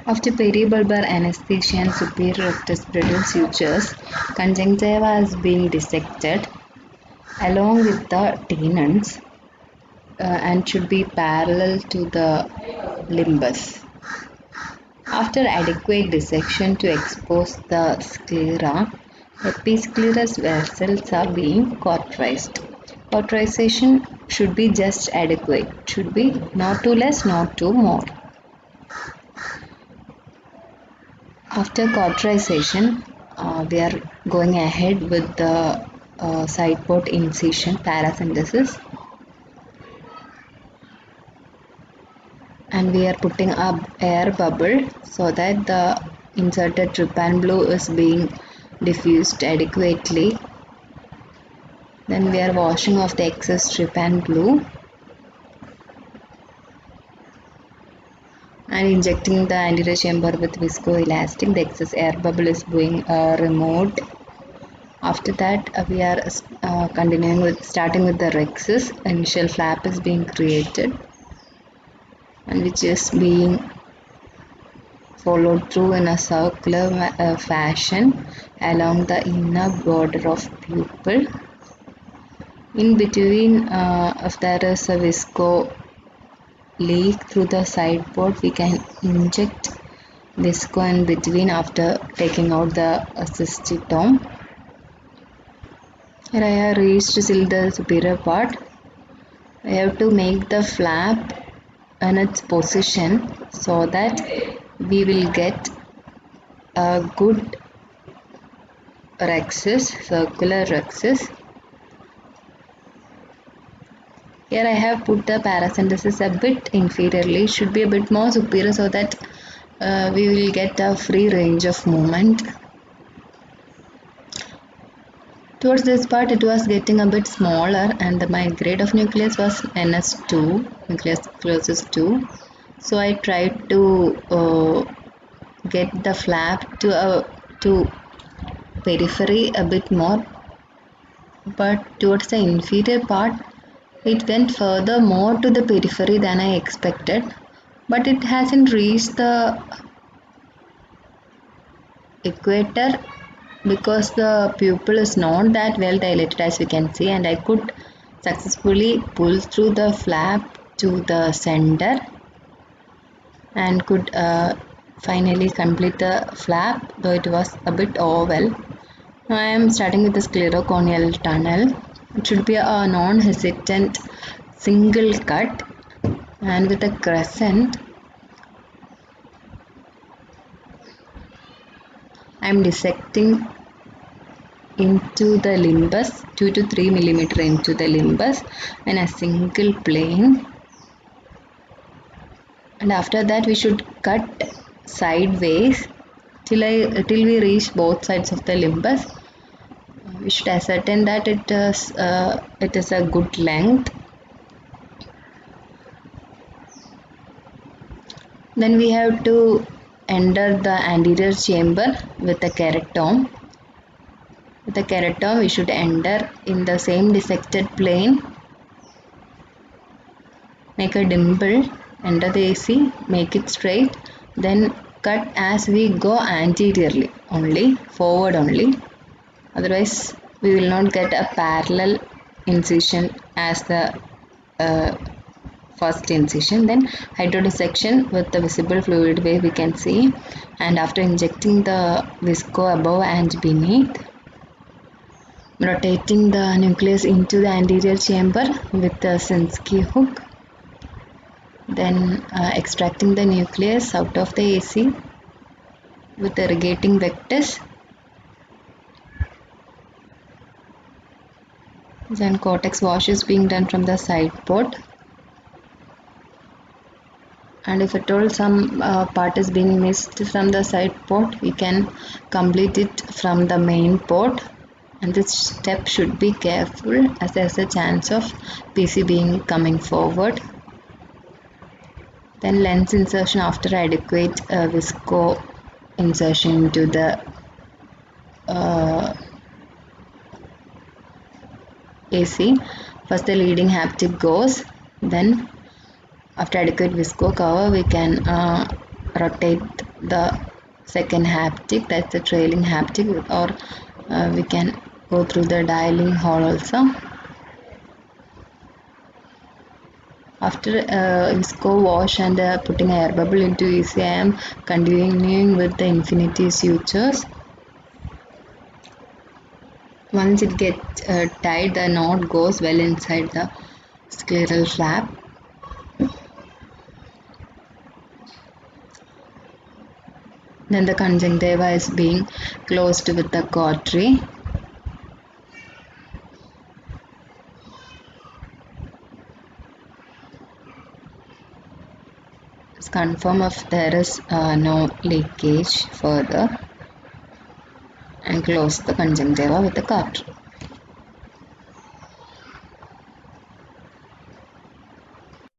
After peribulbar anesthesia and superior rectus brittle sutures, conjunctiva is being dissected along with the tenons and should be parallel to the limbus. After adequate dissection to expose the sclera, episclerous vessels are being cauterized. Cauterization should be just adequate, should be not too less, not too more. After cauterization, we are going ahead with the side port incision paracentesis, and we are putting up air bubble so that the inserted trypan blue is being diffused adequately. Then we are washing off the excess trypan blue and injecting the anterior chamber with viscoelastic. The excess air bubble is being removed. After that, we are starting with the rhexis. Initial flap is being created and which is being followed through in a circular fashion along the inner border of pupil. In between, if there is a visco leak through the side port, we can inject visco in between after taking out the cystitome. Here I have reached till the superior part. I have to make the flap in its position so that we will get a good rhexis, circular rhexis. Here I have put the paracentesis a bit inferiorly, should be a bit more superior so that we will get a free range of movement. Towards this part it was getting a bit smaller and my grade of nucleus was NS2, nucleus closest 2. So I tried to get the flap to periphery a bit more, but towards the inferior part it went further more to the periphery than I expected, but it hasn't reached the equator because the pupil is not that well dilated as we can see, and I could successfully pull through the flap to the center and could finally complete the flap, though it was a bit oval. Now I am starting with the sclerocorneal tunnel. It should be a non-hesitant single cut, and with a crescent I am dissecting into the limbus, 2 to 3 millimeter into the limbus in a single plane, and after that we should cut sideways till we reach both sides of the limbus. We should ascertain that it is a good length. Then we have to enter the anterior chamber with the keratome. With the keratome we should enter in the same dissected plane, make a dimple, enter the AC, make it straight, then cut as we go anteriorly only, forward only. Otherwise we will not get a parallel incision as the first incision. Then hydrodissection with the visible fluid wave we can see, and after injecting the visco above and beneath, rotating the nucleus into the anterior chamber with the Sinskey hook, then extracting the nucleus out of the AC with the irrigating vectors. Then cortex wash is being done from the side port, and if at all some part is being missed from the side port, we can complete it from the main port, and this step should be careful as there's a chance of PC being coming forward. Then lens insertion after adequate visco insertion into the AC. First the leading haptic goes, then after adequate visco cover we can rotate the second haptic, that's the trailing haptic, or we can go through the dialing hole also. After visco wash and putting air bubble into EC, I am continuing with the infinity sutures. Once it gets tied, the knot goes well inside the scleral flap. Then the conjunctiva is being closed with the cautery. Let's confirm if there is no leakage further and close the conjunctiva with the cautery.